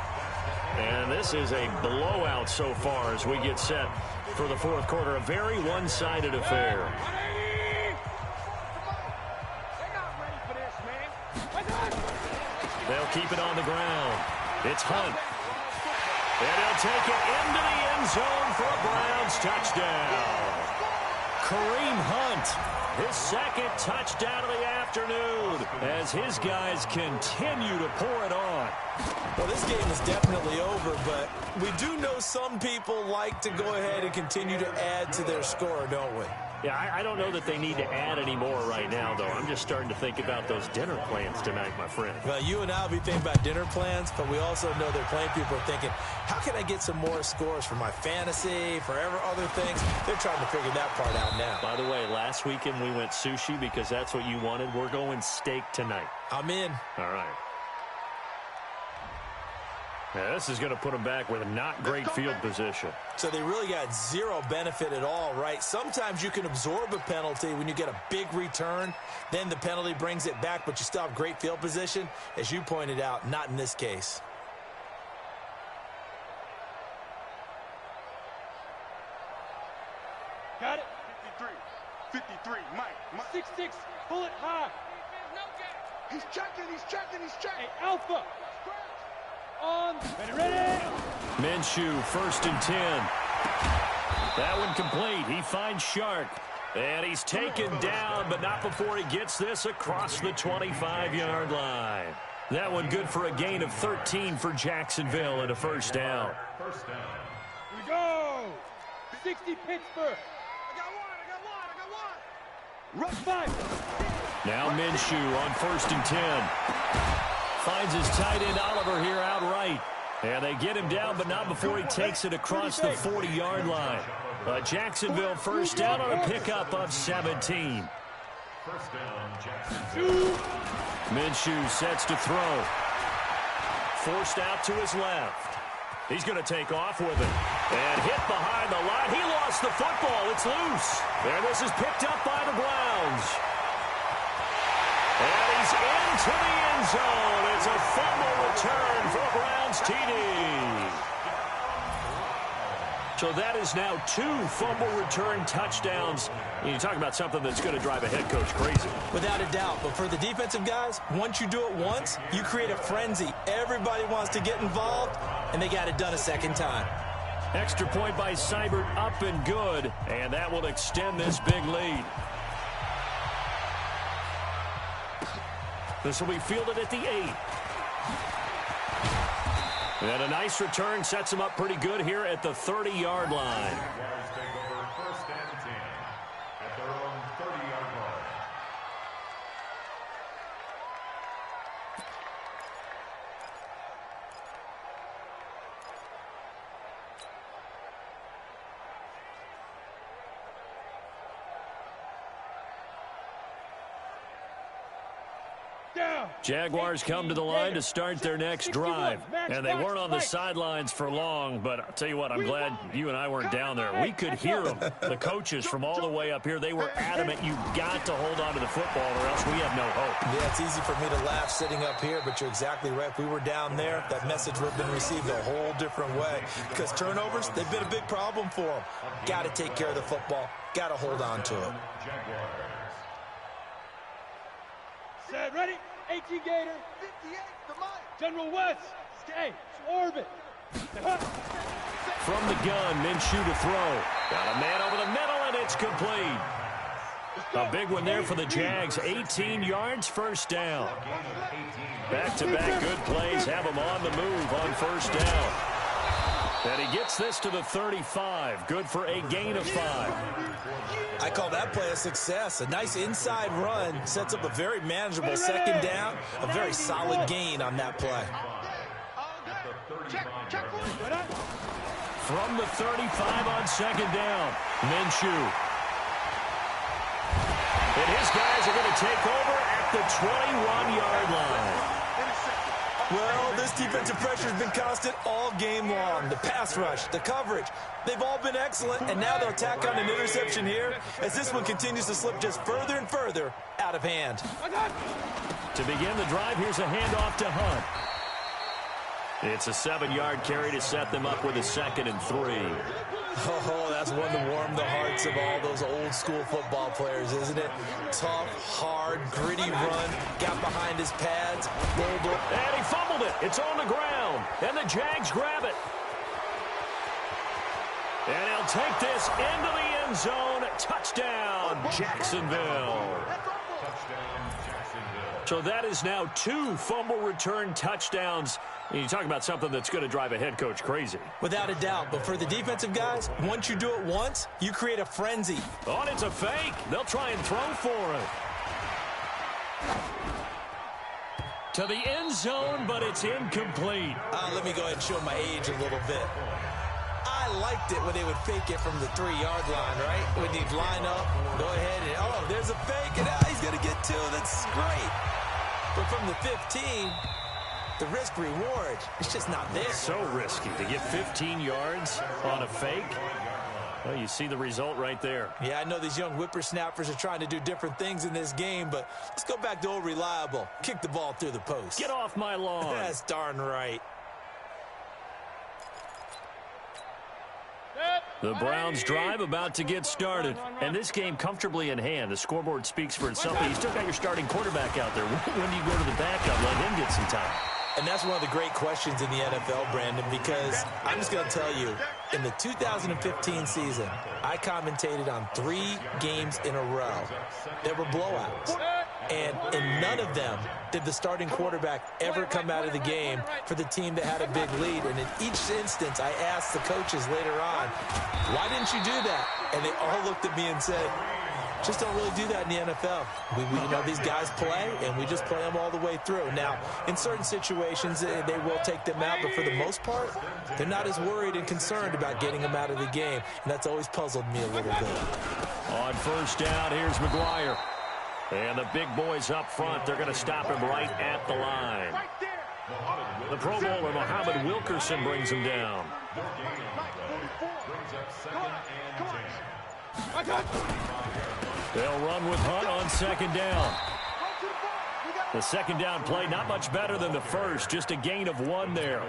And this is a blowout so far as we get set for the fourth quarter. A very one-sided affair. They'll keep it on the ground. It's Hunt. And he'll take it into the end zone for a Browns touchdown. Kareem Hunt, his second touchdown of the afternoon as his guys continue to pour it on. Well, this game is definitely over, but we do know some people like to go ahead and continue to add to their score, don't we? Yeah, I don't know that they need to add any more right now, though. I'm just starting to think about those dinner plans tonight, my friend. Well, you and I will be thinking about dinner plans, but we also know that plenty of people are thinking, how can I get some more scores for my fantasy, for other things? They're trying to figure that part out now. By the way, last weekend we went sushi because that's what you wanted. We're going steak tonight. I'm in. All right. Yeah, this is going to put them back with a not great field position. So they really got zero benefit at all, right? Sometimes you can absorb a penalty when you get a big return. Then the penalty brings it back, but you still have great field position. As you pointed out, not in this case. Got it. 53, Mike. 6'6", pull it high. He's checking. Hey, Alpha. On. Ready. Minshew, 1st and 10. That one complete. He finds Shark. And he's taken down, but not before he gets this across the 25-yard line. That one good for a gain of 13 for Jacksonville and a first down. Here we go. 60 Pittsburgh. I got one. Rush 5. Now Minshew on 1st and 10. Finds his tight end Oliver here outright. And they get him down, but not before he takes it across the 40-yard line. Jacksonville first down on a pickup of 17. First down, Jacksonville. Minshew sets to throw. Forced out to his left. He's going to take off with it. And hit behind the line. He lost the football. It's loose. And this is picked up by the Browns. And he's into the end zone. It's a fumble return for a Browns TD. So that is now 2 fumble return touchdowns. You talk about something that's going to drive a head coach crazy. Without a doubt. But for the defensive guys, once you do it once, you create a frenzy. Everybody wants to get involved, and they got it done a second time. Extra point by Seibert, up and good. And that will extend this big lead. This will be fielded at the 8. And a nice return sets them up pretty good here at the 30-yard line. Jaguars take over 1st and 10 at their own 30-yard line. Jaguars come to the line to start their next drive. And they weren't on the sidelines for long, but I'll tell you what, I'm glad you and I weren't down there. We could hear them. The coaches from all the way up here, they were adamant. You've got to hold on to the football or else we have no hope. Yeah, it's easy for me to laugh sitting up here, but you're exactly right. If we were down there, that message would have been received a whole different way. Because turnovers, they've been a big problem for them. Got to take care of the football. Got to hold on to it. Set, ready? 18 Gator. 58, the mic. General West. Hey, orbit. From the gun, Minshew to throw. Got a man over the middle, and it's complete. A big one there for the Jags. 18 yards, first down. Back-to-back good plays have them on the move on first down. And he gets this to the 35. Good for a gain of 5. I call that play a success. A nice inside run sets up a very manageable second down. A very solid gain on that play. From the 35 on second down, Minshew. And his guys are going to take over at the 21-yard line. Well, this defensive pressure has been constant all game long. The pass rush, the coverage, they've all been excellent, and now they'll tack on an interception here as this one continues to slip just further and further out of hand. To begin the drive, here's a handoff to Hunt. It's a 7-yard carry to set them up with a 2nd and 3. Oh, that's one to warm the hearts of all those old-school football players, isn't it? Tough, hard, gritty run, got behind his pads, rolled up. And he fumbled it. It's on the ground, and the Jags grab it. And he'll take this into the end zone. Touchdown, Jacksonville. So that is now 2 fumble return touchdowns. And you talk about something that's going to drive a head coach crazy. Without a doubt. But for the defensive guys, once you do it once, you create a frenzy. Oh, and it's a fake. They'll try and throw for it. To the end zone, but it's incomplete. Let me go ahead and show my age a little bit. I liked it when they would fake it from the 3-yard line, right? When you'd line up, go ahead and, oh, there's a fake, and he's going to get 2. That's great. But from the 15, the risk-reward, it's just not there. So risky to get 15 yards on a fake. Well, you see the result right there. Yeah, I know these young whippersnappers are trying to do different things in this game, but let's go back to old reliable. Kick the ball through the post. Get off my lawn. That's darn right. The Browns drive about to get started. And this game comfortably in hand. The scoreboard speaks for itself. But you still got your starting quarterback out there. When do you go to the backup? Let him get some time. And that's one of the great questions in the NFL, Brandon, because I'm just going to tell you, in the 2015 season, I commentated on 3 games in a row. There were blowouts. And in none of them did the starting quarterback ever come out of the game for the team that had a big lead. And in each instance, I asked the coaches later on, why didn't you do that? And they all looked at me and said, just don't really do that in the NFL. You know, these guys play, and we just play them all the way through. Now, in certain situations, they will take them out, but for the most part, they're not as worried and concerned about getting them out of the game, and that's always puzzled me a little bit. On first down, here's McGuire. And the big boys up front, they're going to stop him right at the line. The Pro Bowler, Muhammad Wilkerson, brings him down. They'll run with Hunt on second down. The second down play, not much better than the first, just a gain of 1 there.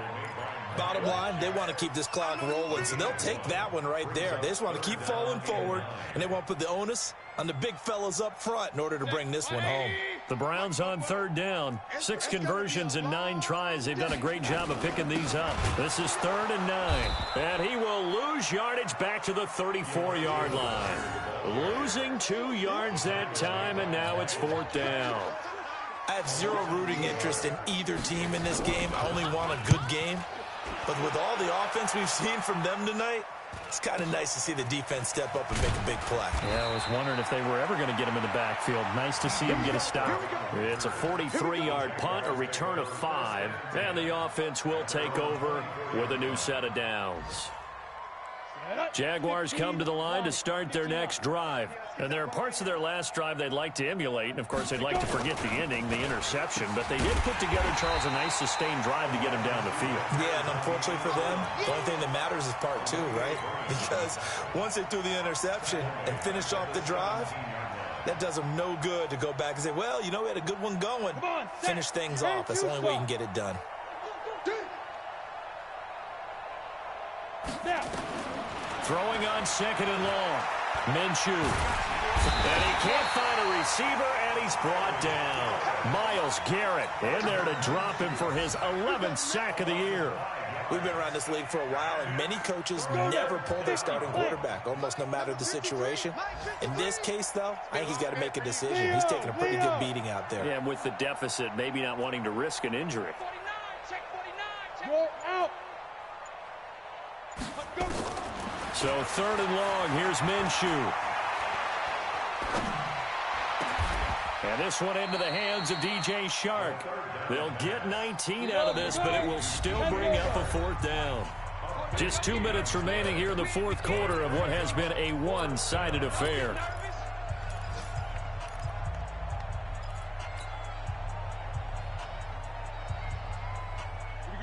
Bottom line, they want to keep this clock rolling, so they'll take that one right there. They just want to keep falling forward, and they want to put the onus on the big fellas up front in order to bring this one home. The Browns on third down. 6 conversions and 9 tries. They've done a great job of picking these up. This is 3rd and 9. And he will lose yardage back to the 34-yard line. Losing 2 yards that time, and now it's 4th down. I have zero rooting interest in either team in this game. I only want a good game. But with all the offense we've seen from them tonight, it's kind of nice to see the defense step up and make a big play. Yeah, I was wondering if they were ever going to get him in the backfield. Nice to see him get a stop. It's a 43-yard punt, a return of 5, and the offense will take over with a new set of downs. Jaguars come to the line to start their next drive. And there are parts of their last drive they'd like to emulate. And, of course, they'd like to forget the ending, the interception. But they did put together, Charles, a nice sustained drive to get him down the field. Yeah, and unfortunately for them, the only thing that matters is part 2, right? Because once they threw the interception and finished off the drive, that does them no good to go back and say, well, you know, we had a good one going. Finish things off. That's the only way you can get it done. Throwing on 2nd and long. Minshew. And he can't find a receiver, and he's brought down. Myles Garrett in there to drop him for his 11th sack of the year. We've been around this league for a while, and many coaches never pull their starting quarterback, almost no matter the situation. In this case, though, I think he's got to make a decision. He's taking a pretty good beating out there. Yeah, and with the deficit, maybe not wanting to risk an injury. So 3rd and long, here's Minshew. And this one into the hands of DJ Chark. They'll get 19 out of this, but it will still bring up a 4th down. Just 2 minutes remaining here in the 4th quarter of what has been a one-sided affair.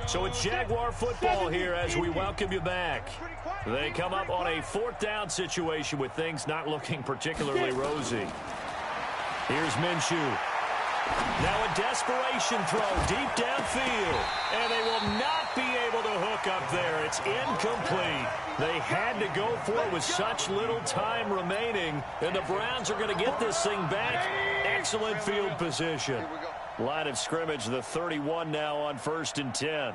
So it's Jaguar football here as we welcome you back. They come up on a 4th down situation with things not looking particularly rosy. Here's Minshew. Now a desperation throw deep downfield. And they will not be able to hook up there. It's incomplete. They had to go for it with such little time remaining. And the Browns are going to get this thing back. Excellent field position. Line of scrimmage, the 31 now on 1st and 10.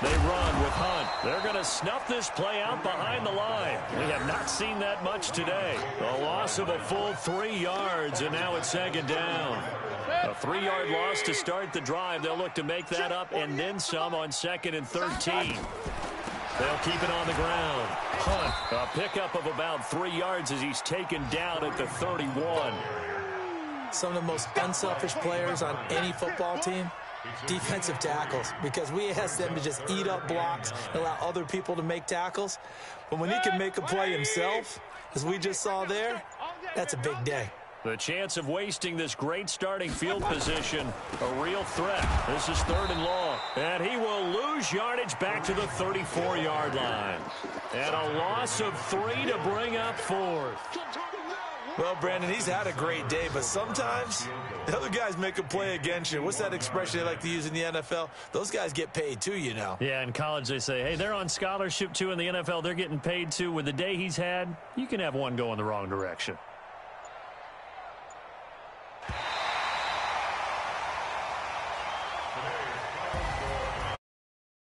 They run with Hunt. They're going to snuff this play out behind the line. We have not seen that much today. A loss of a full 3 yards, and now it's 2nd down. A 3-yard loss to start the drive. They'll look to make that up and then some on 2nd and 13. They'll keep it on the ground. Hunt, a pickup of about 3 yards as he's taken down at the 31. Some of the most unselfish players on any football team, defensive tackles, because we ask them to just eat up blocks and allow other people to make tackles. But when he can make a play himself, as we just saw there, that's a big day. The chance of wasting this great starting field position, a real threat. This is 3rd and long. And he will lose yardage back to the 34-yard line. And a loss of 3 to bring up 4th. Well, Brandon, he's had a great day, but sometimes the other guys make a play against you. What's that expression they like to use in the NFL? Those guys get paid too, you know. Yeah, in college they say, hey, they're on scholarship too. In the NFL, they're getting paid too. With the day he's had, you can have one go in the wrong direction.